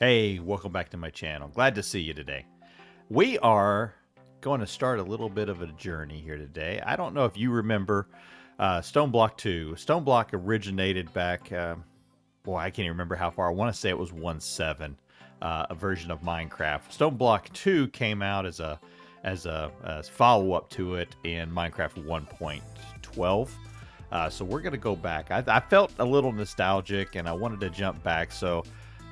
Hey, welcome back to my channel. Glad to see you today. We are going to start a little bit of a journey here today. I don't know if you remember StoneBlock 2. StoneBlock originated back, boy, I can't even remember how far. I want to say it was 1.7, a version of Minecraft. StoneBlock 2 came out as a follow-up to it in Minecraft 1.12. So we're going to go back. I felt a little nostalgic and I wanted to jump back, so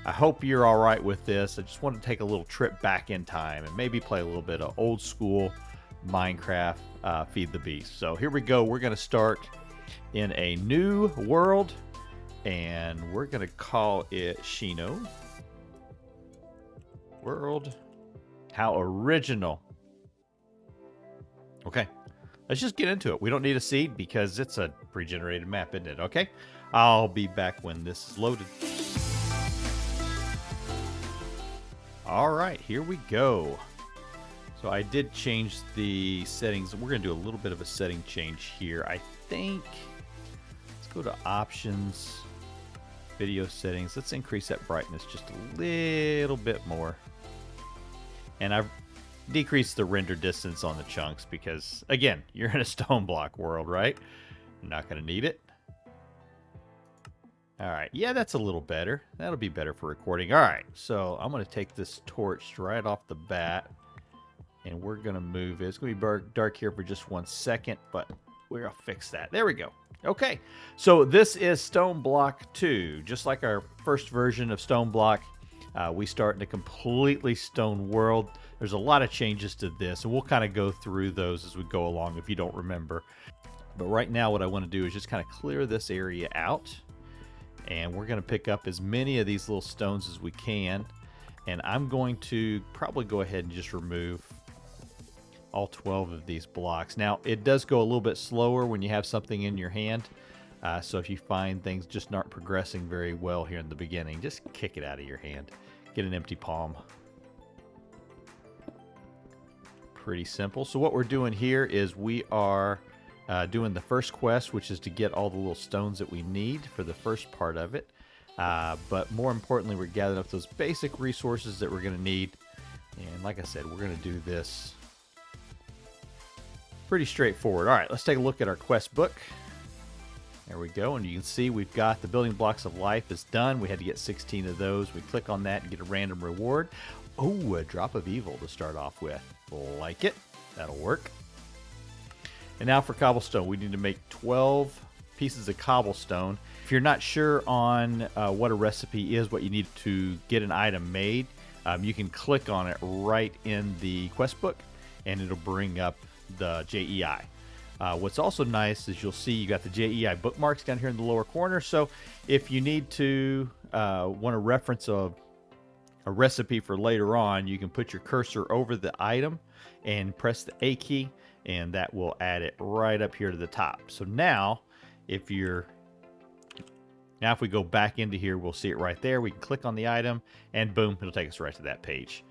I hope you're all right with this. I just want to take a little trip back in time and maybe play a little bit of old school Minecraft Feed the Beast. So here we go. We're going to start in a new world and we're going to call it Shino. World. How original. Okay, let's just get into it. We don't need a seed because it's a pre-generated map, isn't it? Okay, I'll be back when this is loaded. All right, here we go. So I did change the settings. We're going to do a little bit of a setting change here. I think, let's go to options, video settings. Let's increase that brightness just a little bit more. And I've decreased the render distance on the chunks because, again, you're in a StoneBlock world, right? I'm not going to need it. All right, yeah, that's a little better. That'll be better for recording. All right, so I'm going to take this torch right off the bat, and we're going to move it. It's going to be dark here for just 1 second, but we'll fix that. There we go. Okay, so this is StoneBlock 2. Just like our first version of StoneBlock, we start in a completely stone world. There's a lot of changes to this, and we'll kind of go through those as we go along if you don't remember. But right now what I want to do is just kind of clear this area out. And we're going to pick up as many of these little stones as we can. And I'm going to probably go ahead and just remove all 12 of these blocks. Now, it does go a little bit slower when you have something in your hand. So if you find things just aren't progressing very well here in the beginning, just kick it out of your hand. Get an empty palm. Pretty simple. So what we're doing here is we are doing the first quest, which is to get all the little stones that we need for the first part of it. But more importantly, we're gathering up those basic resources that we're going to need. And like I said, we're going to do this pretty straightforward. All right, let's take a look at our quest book. There we go. And you can see we've got the building blocks of life is done. We had to get 16 of those. We click on that and get a random reward. Oh, a drop of evil to start off with. Like it. That'll work. And now for cobblestone, we need to make 12 pieces of cobblestone. If you're not sure on what a recipe is, what you need to get an item made, you can click on it right in the quest book, and it'll bring up the JEI. What's also nice is you'll see you got the JEI bookmarks down here in the lower corner. So if you need to want to reference a recipe for later on, you can put your cursor over the item and press the A key, and that will add it right up here to the top. So now if we go back into here, we'll see it right there. We can click on the item and boom, it'll take us right to that page.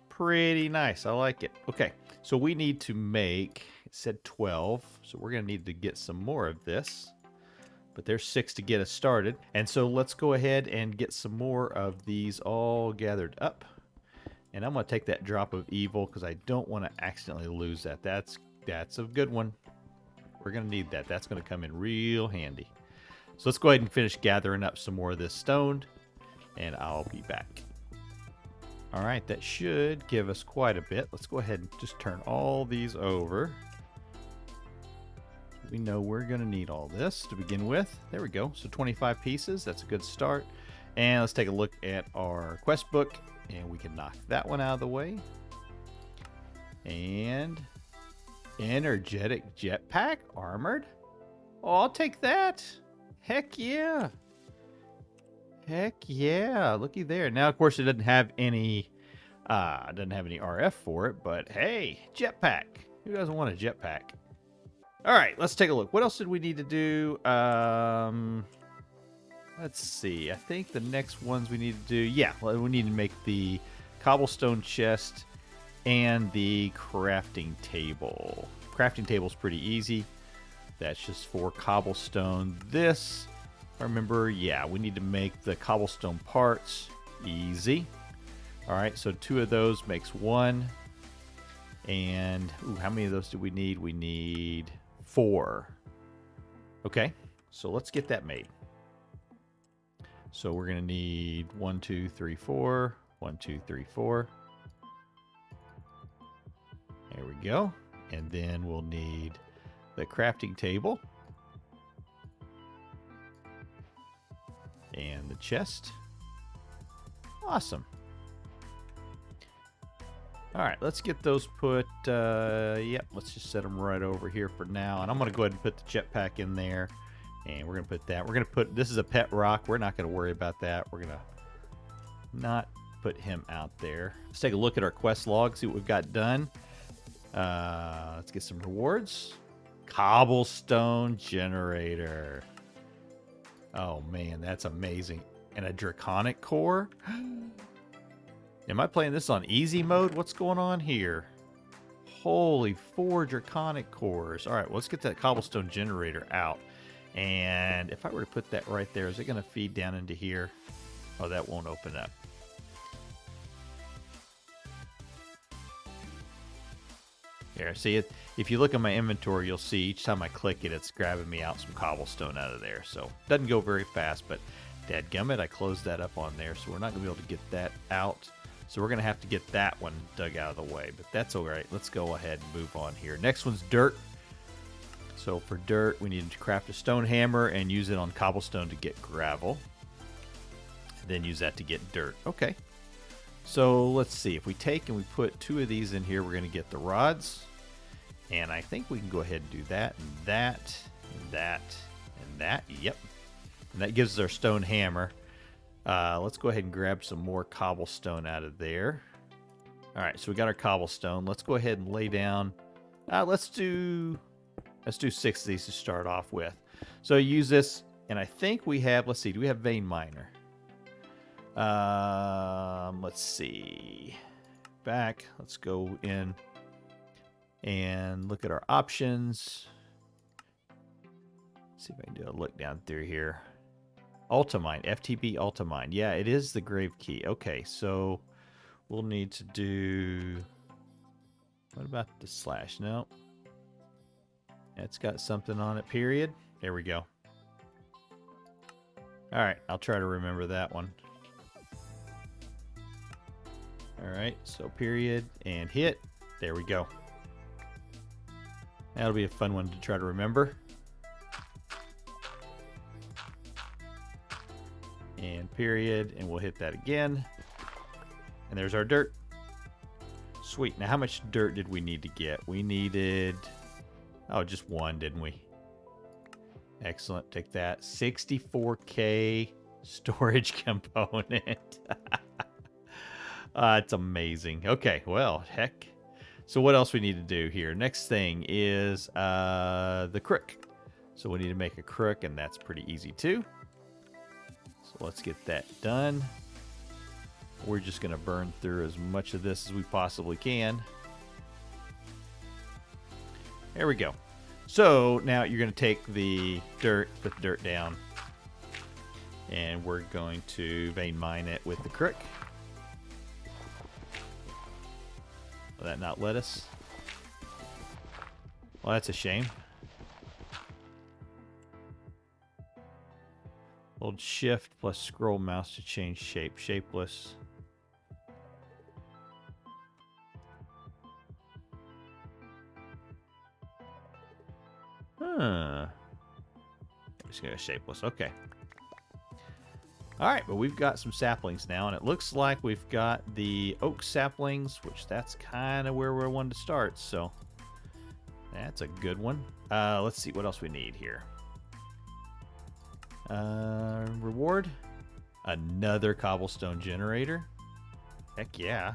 Pretty nice. I like it. Okay, so we need to make, it said 12, so we're going to need to get some more of this. But there's 6 to get us started. And so let's go ahead and get some more of these all gathered up. And I'm going to take that drop of evil because I don't want to accidentally lose that. That's a good one. We're going to need that. That's going to come in real handy. So let's go ahead and finish gathering up some more of this stone, and I'll be back. All right, that should give us quite a bit. Let's go ahead and just turn all these over. We know we're going to need all this to begin with. There we go. So 25 pieces. That's a good start. And let's take a look at our quest book, and we can knock that one out of the way. And energetic jetpack, armored. Oh, I'll take that. Heck yeah. Heck yeah. Looky there. Now, of course, it doesn't have any RF for it, but hey, jetpack. Who doesn't want a jetpack? All right, let's take a look. What else did we need to do? Let's see. I think the next ones we need to do, yeah, we need to make the cobblestone chest and the crafting table. Crafting table is pretty easy. That's just for cobblestone. This, I remember, yeah, we need to make the cobblestone parts. Easy. All right, so 2 of those makes 1. And ooh, how many of those do we need? We need 4. Okay, so let's get that made. So we're going to need 1, 2, 3, 4. 1, 2, 3, 4. There we go. And then we'll need the crafting table. And the chest. Awesome. All right, let's get those put, yep, let's just set them right over here for now. And I'm going to go ahead and put the jetpack in there. And we're going to put that. We're going to put, this is a pet rock. We're not going to worry about that. We're going to not put him out there. Let's take a look at our quest log, see what we've got done. Let's get some rewards. Cobblestone generator. Oh, man, that's amazing. And a draconic core. Am I playing this on easy mode? What's going on here? Holy, 4 draconic cores. All right, well, let's get that cobblestone generator out. And if I were to put that right there, is it going to feed down into here? Oh, that won't open up. Here, see it. If you look at my inventory, you'll see each time I click it, it's grabbing me out some cobblestone out of there. So it doesn't go very fast, but dadgummit, I closed that up on there, so we're not going to be able to get that out. So we're going to have to get that one dug out of the way, but that's all right. Let's go ahead and move on here. Next one's dirt. So for dirt, we need to craft a stone hammer and use it on cobblestone to get gravel. Then use that to get dirt. Okay. So let's see. If we take and we put 2 of these in here, we're going to get the rods. And I think we can go ahead and do that, and that, and that, and that. Yep. And that gives us our stone hammer. Let's go ahead and grab some more cobblestone out of there. All right, so we got our cobblestone. Let's go ahead and lay down. Let's do 6 of these to start off with. So use this, and I think we have, let's see, do we have vein miner? Let's see. Back, let's go in and look at our options. See if I can do a look down through here. Ultimine, FTB Ultimine. Yeah, it is the grave key. Okay, so we'll need to do... What about the slash? No. It's got something on it, period. There we go. Alright, I'll try to remember that one. Alright, so period and hit. There we go. That'll be a fun one to try to remember. And period, and we'll hit that again. And there's our dirt. Sweet. Now, how much dirt did we need to get? We needed... Oh, just 1, didn't we? Excellent. Take that. 64K storage component. It's amazing. Okay, well, heck. So what else we need to do here? Next thing is the crook. So we need to make a crook, and that's pretty easy too. So let's get that done. We're just going to burn through as much of this as we possibly can. There we go. So now you're going to take the dirt, put the dirt down, and we're going to vein mine it with the crook. Will that not let us? Well, that's a shame. Hold shift plus scroll mouse to change shape. Shapeless. Huh. Just gonna go shapeless. Okay. Alright, but we've got some saplings now, and it looks like we've got the oak saplings, which that's kind of where we're wanting to start, so that's a good one. Let's see what else we need here. Reward. Another cobblestone generator. Heck yeah.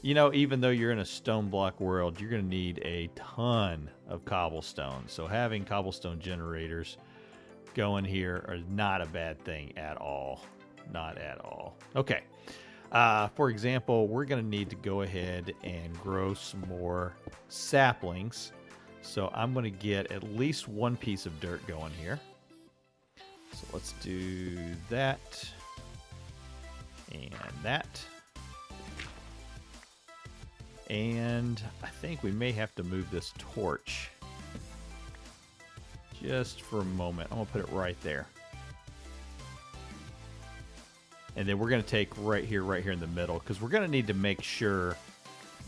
You know, even though you're in a stone block world, you're going to need a ton of cobblestone. So having cobblestone generators going here are not a bad thing at all. Not at all. Okay. For example, we're going to need to go ahead and grow some more saplings. So I'm going to get at least 1 piece of dirt going here. So let's do that. And that. And I think we may have to move this torch just for a moment. I'm going to put it right there. And then we're going to take right here in the middle, because we're going to need to make sure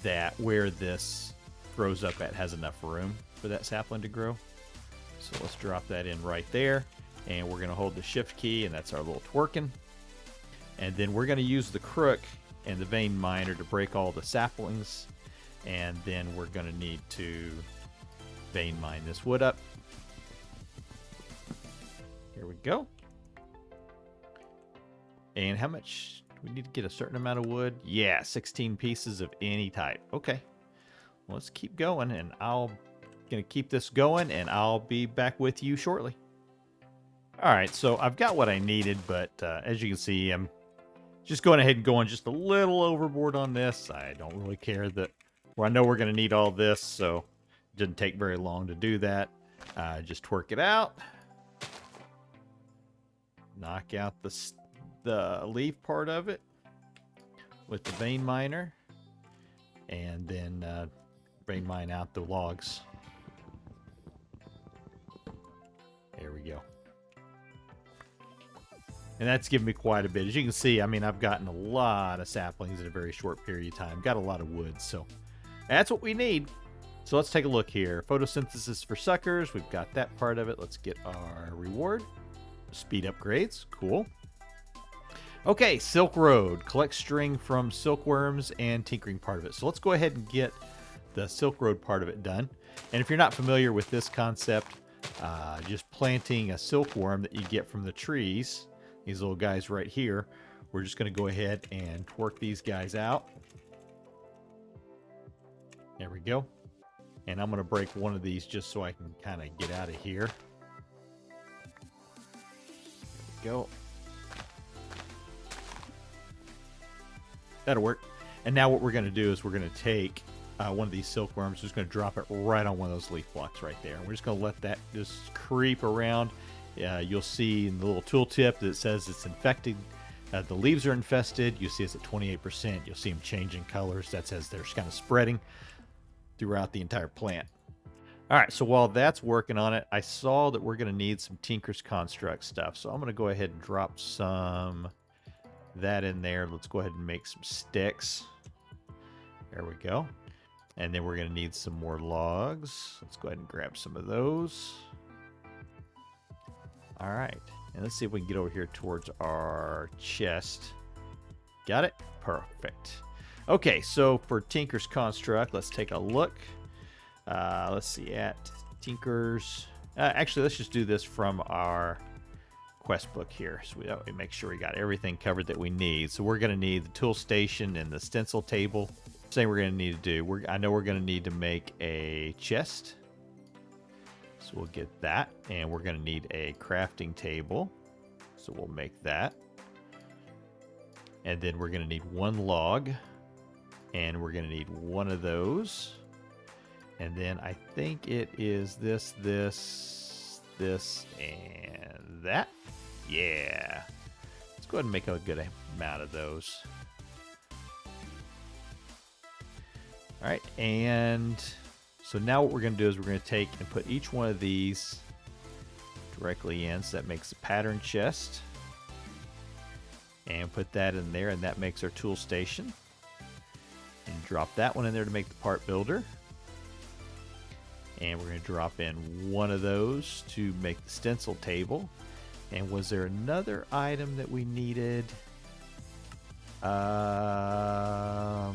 that where this grows up at has enough room for that sapling to grow. So let's drop that in right there. And we're going to hold the shift key, and that's our little twerking. And then we're going to use the crook and the vein miner to break all the saplings. And then we're going to need to vein mine this wood up. Here we go. And how much? We need to get a certain amount of wood. Yeah, 16 pieces of any type. Okay. Well, let's keep going, and I'm going to keep this going, and I'll be back with you shortly. All right, so I've got what I needed, but as you can see, I'm just going ahead and going just a little overboard on this. I don't really care that, well, I know we're going to need all this, so it didn't take very long to do that. Just twerk it out. Knock out the leaf part of it with the vein miner, and then vein mine out the logs. There we go. And that's given me quite a bit. As you can see, I mean, I've gotten a lot of saplings in a very short period of time. Got a lot of wood, so that's what we need. So let's take a look here. Photosynthesis for suckers. We've got that part of it. Let's get our reward. Speed upgrades. Cool. Okay, Silk Road. Collect string from silkworms and tinkering part of it. So let's go ahead and get the Silk Road part of it done. And if you're not familiar with this concept, just planting a silkworm that you get from the trees, these little guys right here, we're just going to go ahead and twerk these guys out. There we go. And I'm going to break one of these just so I can kind of get out of here. There we go. That'll work. And now what we're going to do is we're going to take one of these silkworms, just going to drop it right on one of those leaf blocks right there. And we're just going to let that just creep around. You'll see in the little tooltip that it says it's infected. The leaves are infested. You see it's at 28%. You'll see them changing colors. That says they're just kind of spreading throughout the entire plant. All right, so while that's working on it, I saw that we're going to need some Tinker's Construct stuff. So I'm going to go ahead and drop some that in there. Let's go ahead and make some sticks. There we go. And then we're going to need some more logs. Let's go ahead and grab some of those. All right. And let's see if we can get over here towards our chest. Got it? Perfect. Okay, so for Tinker's Construct, let's take a look. Let's see at Tinker's. Actually, let's just do this from our quest book here, so we make sure we got everything covered that we need. So we're going to need the tool station and the stencil table. Same we're going to need to do. I know we're going to need to make a chest, so we'll get that. And we're going to need a crafting table, so we'll make that. And then we're going to need one log, and we're going to need one of those. And then I think it is this, and that. Yeah. Let's go ahead and make a good amount of those. All right, and so now what we're going to do is we're going to take and put each one of these directly in, so that makes a pattern chest. And put that in there, and that makes our tool station. And drop that one in there to make the part builder. And we're going to drop in one of those to make the stencil table. And was there another item that we needed? No,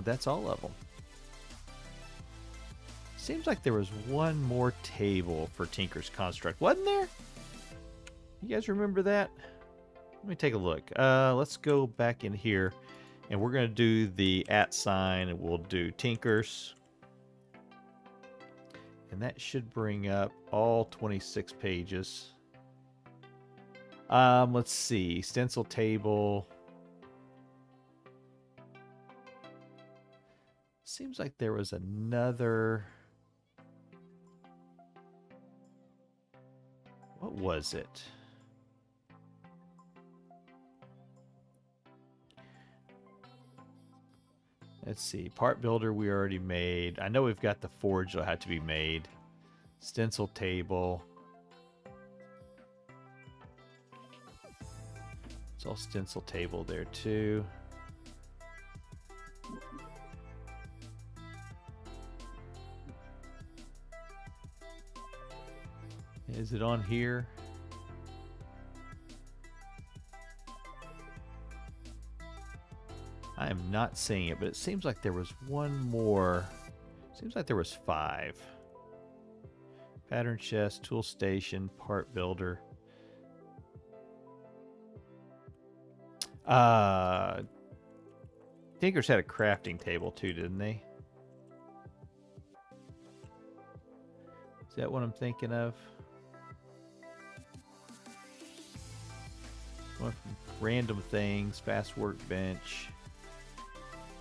that's all of them. Seems like there was one more table for Tinker's Construct, wasn't there? You guys remember that? Let me take a look. Let's go back in here, and we're going to do the @ sign, and we'll do Tinker's. And that should bring up all 26 pages. Let's see. Stencil table. Seems like there was another. What was it? Let's see. Part builder we already made. I know we've got the forge that had to be made. Stencil table. It's all stencil table there too. Is it on here? I am not seeing it, but it seems like there was one more. Seems like there was 5. Pattern chest, tool station, part builder. Tinkers had a crafting table too, didn't they? Is that what I'm thinking of? One from random things, fast workbench.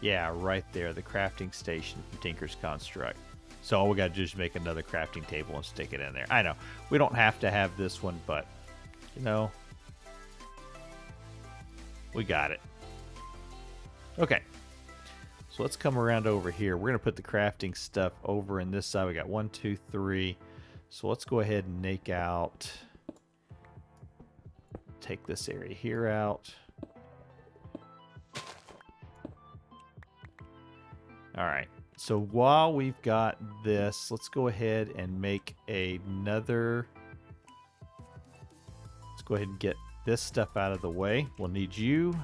Yeah, right there, the crafting station from Tinker's Construct. So all we got to do is make another crafting table and stick it in there. I know, we don't have to have this one, but, you know, we got it. Okay, so let's come around over here. We're going to put the crafting stuff over in this side. We got 1, 2, 3. So let's go ahead and make out, take this area here out. All right, so while we've got this, let's go ahead and make another. Let's go ahead and get this stuff out of the way. We'll need you.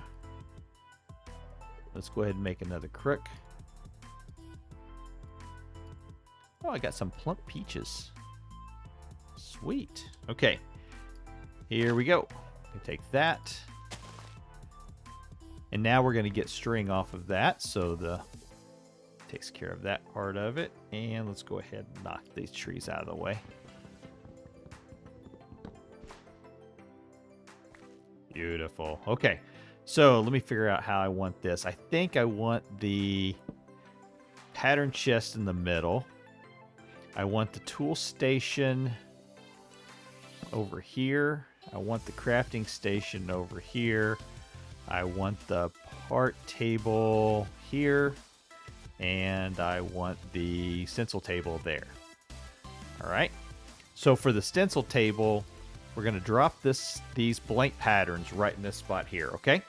Let's go ahead and make another crook. Oh, I got some plump peaches. Sweet. Okay, here we go. We take that. And now we're going to get string off of that, so the takes care of that part of it. And let's go ahead and knock these trees out of the way. Beautiful. Okay, so let me figure out how I want this. I think I want the pattern chest in the middle. I want the tool station over here. I want the crafting station over here. I want the part table here. And I want the stencil table there. All right. So for the stencil table, we're going to drop these blank patterns right in this spot here, okay?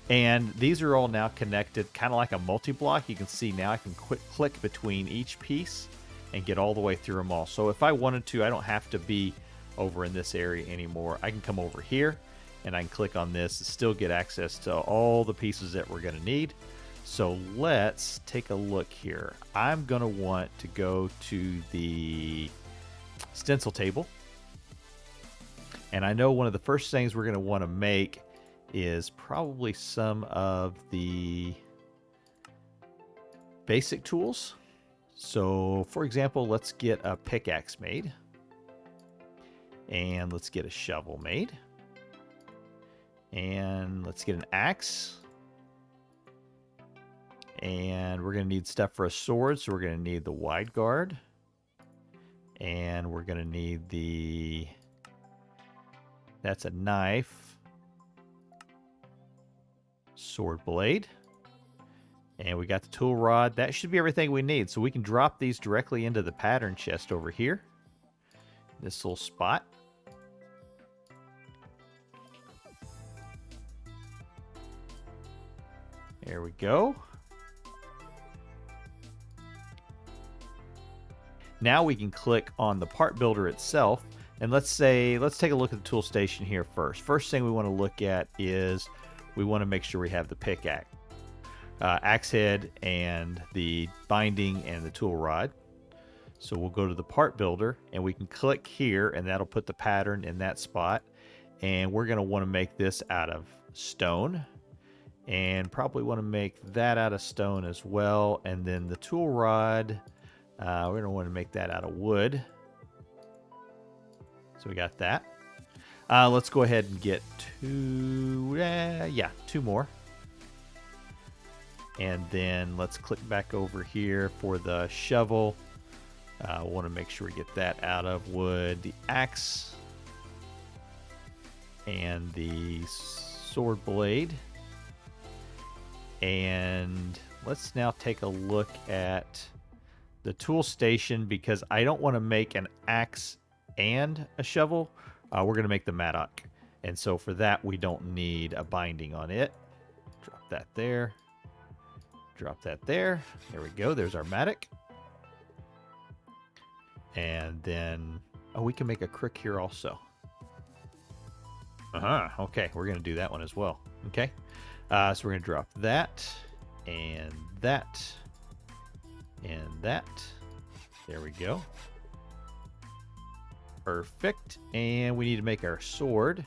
And these are all now connected, kind of like a multi-block. You can see now I can click between each piece and get all the way through them all. So if I wanted to, I don't have to be over in this area anymore. I can come over here and I can click on this and still get access to all the pieces that we're going to need. So let's take a look here. I'm going to want to go to the stencil table. And I know one of the first things we're going to want to make is probably some of the basic tools. So for example, let's get a pickaxe made. And let's get a shovel made. And let's get an axe. And we're going to need stuff for a sword, so we're going to need the wide guard. And we're going to need the... That's a knife. Sword blade. And we got the tool rod. That should be everything we need. So we can drop these directly into the pattern chest over here. This little spot. There we go. Now we can click on the part builder itself, and let's take a look at the tool station here first. First thing we want to look at is we want to make sure we have the pickaxe, axe head, and the binding and the tool rod. So we'll go to the part builder and we can click here, and that'll put the pattern in that spot. And we're going to want to make this out of stone, and probably want to make that out of stone as well. And then the tool rod, we're going to want to make that out of wood. So we got that. Let's go ahead and get two more. And then let's click back over here for the shovel. Want to make sure we get that out of wood. The axe and the sword blade. And let's now take a look at the tool station because I don't want to make an axe and a shovel. We're going to make the mattock. And so for that, we don't need a binding on it. Drop that there. Drop that there. There we go. There's our mattock. And then, oh, we can make a crook here also. Okay, we're going to do that one as well. Okay. So we're going to drop that and that and that. There we go. Perfect. And we need to make our sword.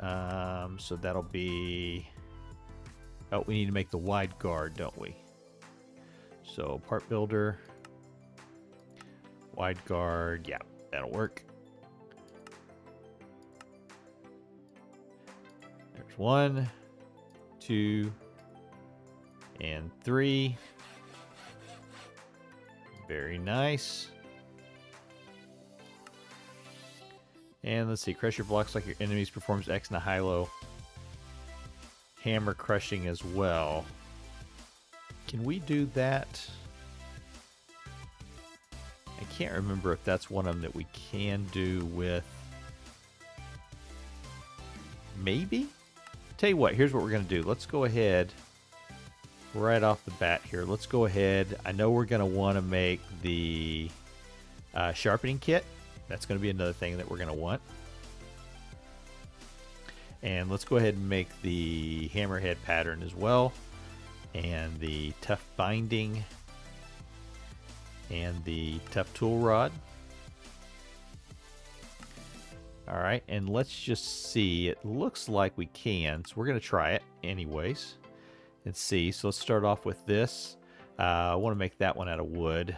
So that'll be... Oh, we need to make the wide guard, don't we? So part builder, wide guard, yeah, that'll work. There's 1, 2, and 3. Very nice. And let's see, crush your blocks like your enemies, performs X and a high-low. Hammer crushing as well. Can we do that? I can't remember if that's one of them that we can do with... Maybe? Tell you what, here's what we're going to do. Let's go ahead, right off the bat here. Let's go ahead. I know we're going to want to make the sharpening kit. That's going to be another thing that we're going to want. And let's go ahead and make the hammerhead pattern as well. And the tough binding. And the tough tool rod. Alright, and let's just see. It looks like we can, so we're going to try it anyways. And see. So let's start off with this. I want to make that one out of wood.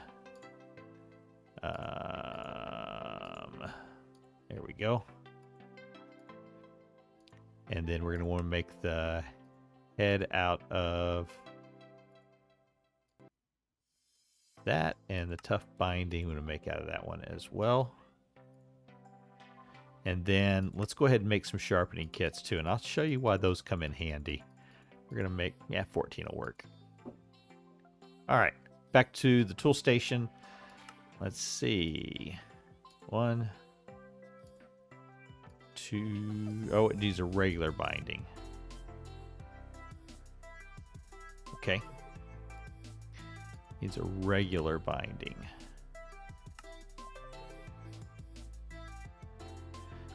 There we go. And then we're going to want to make the head out of that, and the tough binding we're going to make out of that one as well. And then let's go ahead and make some sharpening kits too, and I'll show you why those come in handy. We're going to make, 14 will work. All right, back to the tool station. Let's see. 1, 2. Oh, it needs a regular binding. Okay. Needs a regular binding.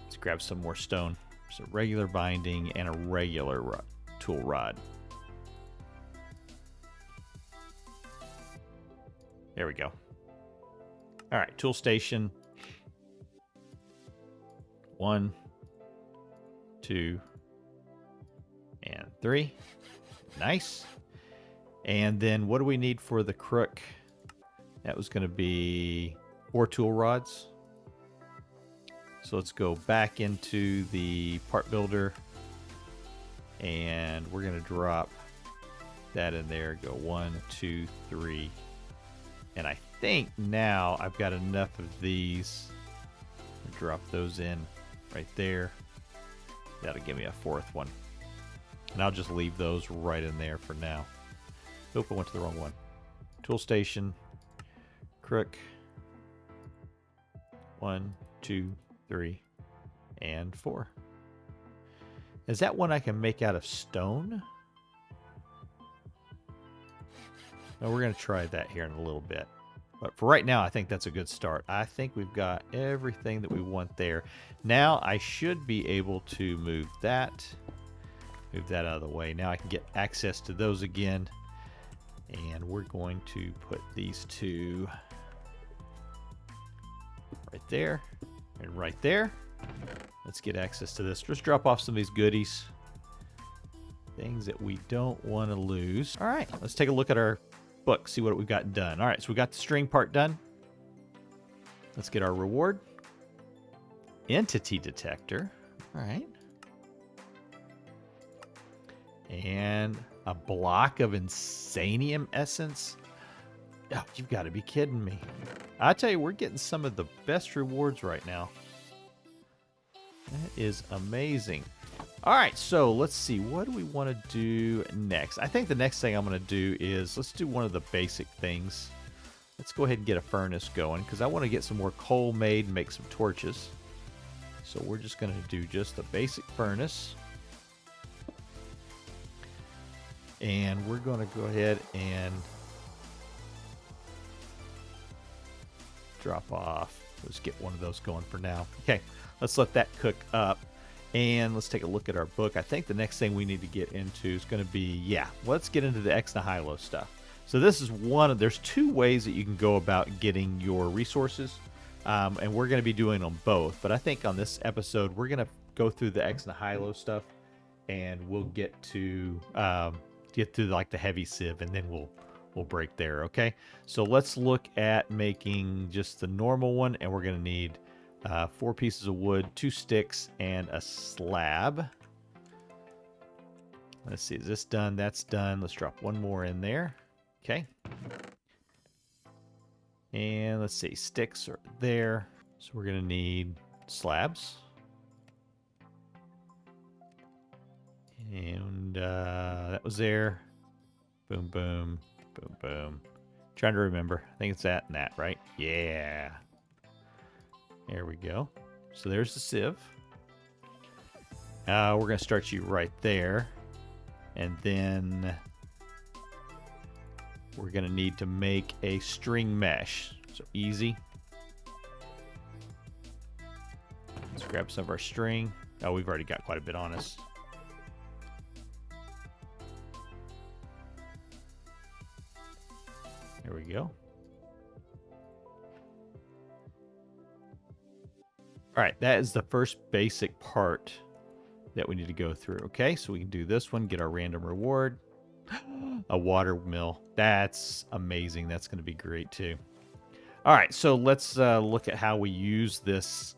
Let's grab some more stone. There's a regular binding and a regular tool rod. There we go. All right, tool station. 1, 2, and 3. Nice. And then what do we need for the crook? That was going to be 4 tool rods. So let's go back into the part builder. And we're going to drop that in there. Go 1, 2, 3. And I think now I've got enough of these. Drop those in right there. That'll give me a 4th one. And I'll just leave those right in there for now. Nope, I went to the wrong one. Tool station. Crook. 1, 2, 3, and 4. Is that one I can make out of stone? No, we're going to try that here in a little bit. But for right now, I think that's a good start. I think we've got everything that we want there. Now I should be able to move that. Move that out of the way. Now I can get access to those again. And we're going to put these two right there and right there. Let's get access to this. Just drop off some of these goodies. Things that we don't want to lose. All right, let's take a look at our book, see what we've got done. All right, so we got the string part done. Let's get our reward. Entity detector. All right. And a block of insanium essence. Oh, you've got to be kidding me. I tell you, we're getting some of the best rewards right now. That is amazing. All right, so let's see. What do we want to do next? I think the next thing I'm going to do is let's do one of the basic things. Let's go ahead and get a furnace going because I want to get some more coal made and make some torches. So we're just going to do just a basic furnace. And we're going to go ahead and drop off. Let's get one of those going for now. Okay, let's let that cook up. And let's take a look at our book. I think the next thing we need to get into is going to be, let's get into the X nihilo stuff. So this is there's two ways that you can go about getting your resources. And we're going to be doing them both. But I think on this episode, we're going to go through the X nihilo stuff. And we'll get through like the heavy sieve, and then we'll break there, okay? So let's look at making just the normal one, and we're going to need 4 pieces of wood, 2 sticks, and a slab. Let's see, is this done? That's done. Let's drop one more in there. Okay. And let's see, sticks are there. So we're going to need slabs. And that was there. Boom, boom, boom, boom. Trying to remember. I think it's that and that, right? Yeah. There we go. So there's the sieve. We're going to start you right there. And then we're going to need to make a string mesh. So easy. Let's grab some of our string. Oh, we've already got quite a bit on us. There we go. All right, that is the first basic part that we need to go through. Okay, so we can do this one, get our random reward. A water mill. That's amazing. That's going to be great too. All right, so let's look at how we use this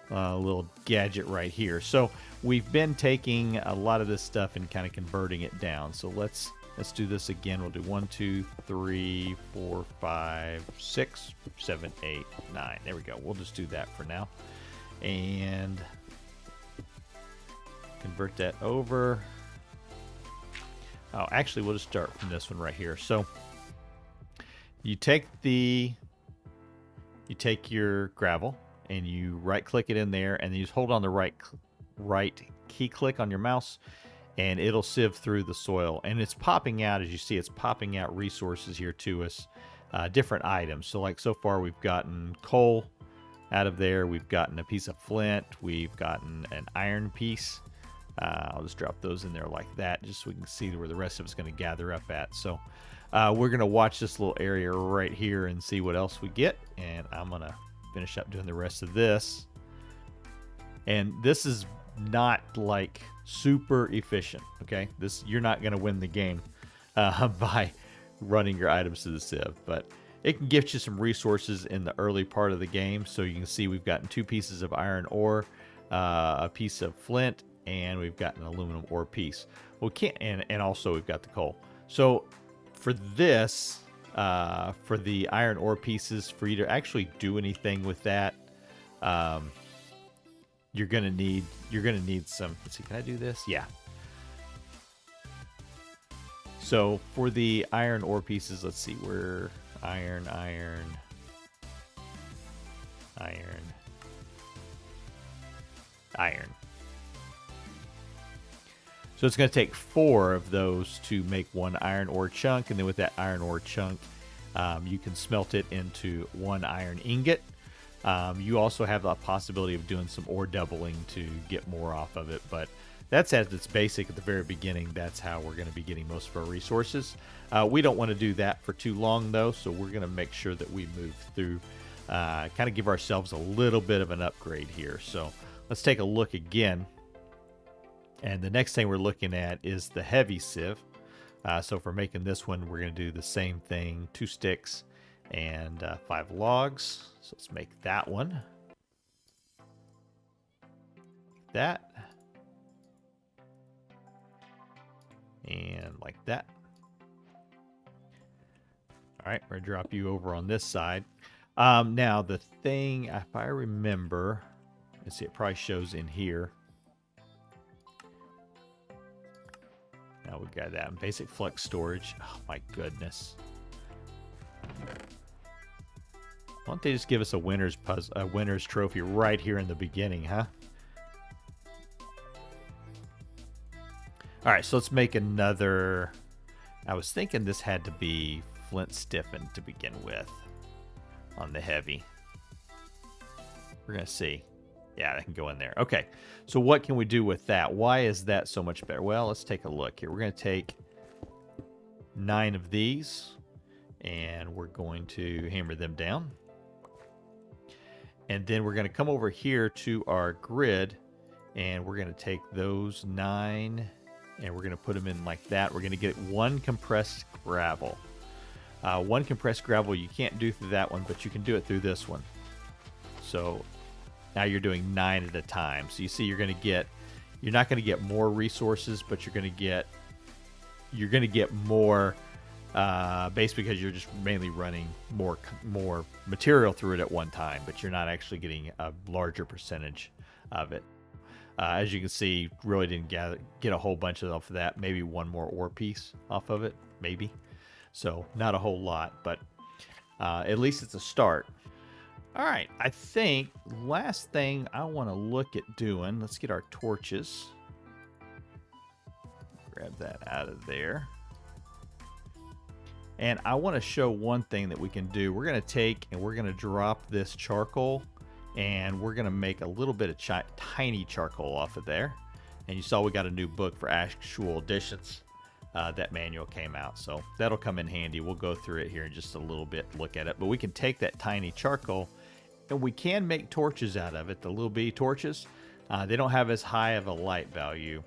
little gadget right here. So we've been taking a lot of this stuff and kind of converting it down. So let's do this again. We'll do 1, 2, 3, 4, 5, 6, 7, 8, 9. There we go. We'll just do that for now. And convert that over. Oh, actually, we'll just start from this one right here. So you take your gravel and you right click it in there, and then you just hold on the right key click on your mouse, and it'll sieve through the soil. And it's popping out, as you see, it's popping out resources here to us, different items. So like so far we've gotten coal out of there, we've gotten a piece of flint, we've gotten an iron piece. I'll just drop those in there like that, just so we can see where the rest of it's going to gather up at. So we're going to watch this little area right here and see what else we get. And I'm going to finish up doing the rest of this. And this is not like super efficient, okay? You're not going to win the game by running your items to the sieve, but it can give you some resources in the early part of the game. So you can see we've gotten 2 pieces of iron ore, a piece of flint, and we've got an aluminum ore piece. We can't, and also we've got the coal. So for this, for the iron ore pieces, for you to actually do anything with that, you're gonna need some. Let's see, can I do this? Yeah. So for the iron ore pieces, let's see, we're iron. So it's going to take 4 of those to make 1 iron ore chunk, and then with that iron ore chunk, you can smelt it into 1 iron ingot. You also have the possibility of doing some ore doubling to get more off of it, but that's at its basic at the very beginning. That's how we're going to be getting most of our resources. We don't want to do that for too long, though, so we're going to make sure that we move through, kind of give ourselves a little bit of an upgrade here. So let's take a look again. And the next thing we're looking at is the heavy sieve. So for making this one, we're going to do the same thing, 2 sticks and 5 logs. So let's make that one. That. And like that. All right, we're going to drop you over on this side. Now, the thing, if I remember, Let's see, it probably shows in here. Now we got that basic flux storage. Oh my goodness. Why don't they just give us a winner's trophy right here in the beginning, huh? All right, so let's make another. I was thinking this had to be flint stiffened to begin with on the heavy. We're gonna see. Yeah, that can go in there. Okay, so what can we do with that? Why is that so much better? Well, let's take a look here. We're gonna take 9 of these, and we're going to hammer them down. And then we're gonna come over here to our grid, and we're gonna take those 9, and we're gonna put them in like that. We're gonna get 1 compressed gravel. 1 compressed gravel you can't do through that one, but you can do it through this one. So now you're doing 9 at a time. So you see you're not going to get more resources, but you're going to get more base because you're just mainly running more material through it at one time, but you're not actually getting a larger percentage of it. As you can see, really didn't get a whole bunch off of that. Maybe 1 more ore piece off of it, maybe. So not a whole lot, but at least it's a start. All right, I think last thing I want to look at doing, let's get our torches. Grab that out of there. And I want to show one thing that we can do. We're going to take and we're going to drop this charcoal, and we're going to make a little bit of tiny charcoal off of there. And you saw we got a new book for actual additions. That manual came out, so that'll come in handy. We'll go through it here in just a little bit, look at it. But we can take that tiny charcoal, and we can make torches out of it, the little bitty torches. They don't have as high of a light value.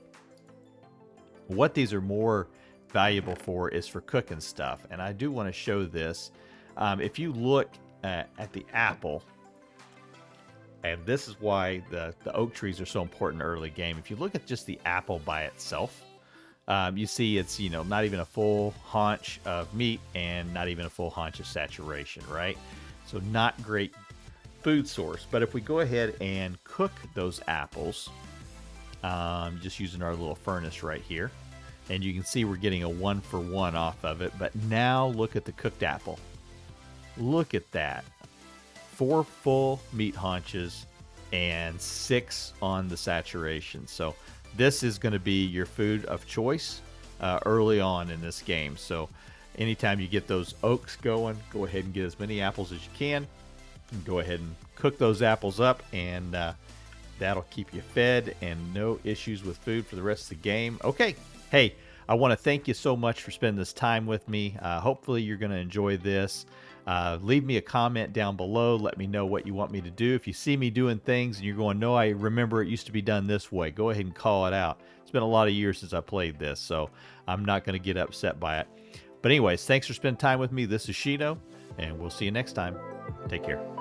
What these are more valuable for is for cooking stuff, and I do want to show this. If you look at the apple, and this is why the oak trees are so important early game. If you look at just the apple by itself, you see it's, not even a full haunch of meat and not even a full haunch of saturation, right? So not great food source. But if we go ahead and cook those apples, just using our little furnace right here, and you can see we're getting a 1-for-1 off of it. But now look at the cooked apple. Look at that. 4 full meat haunches and 6 on the saturation. So this is going to be your food of choice early on in this game. So anytime you get those oaks going, go ahead and get as many apples as you can. And go ahead and cook those apples up, and that'll keep you fed and no issues with food for the rest of the game. Okay, hey, I want to thank you so much for spending this time with me. Hopefully you're going to enjoy this. Leave me a comment down below. Let me know what you want me to do. If you see me doing things and you're going, no, I remember it used to be done this way, go ahead and call it out. It's been a lot of years since I played this, so I'm not going to get upset by it. But anyways, thanks for spending time with me. This is Shino, and we'll see you next time. Take care.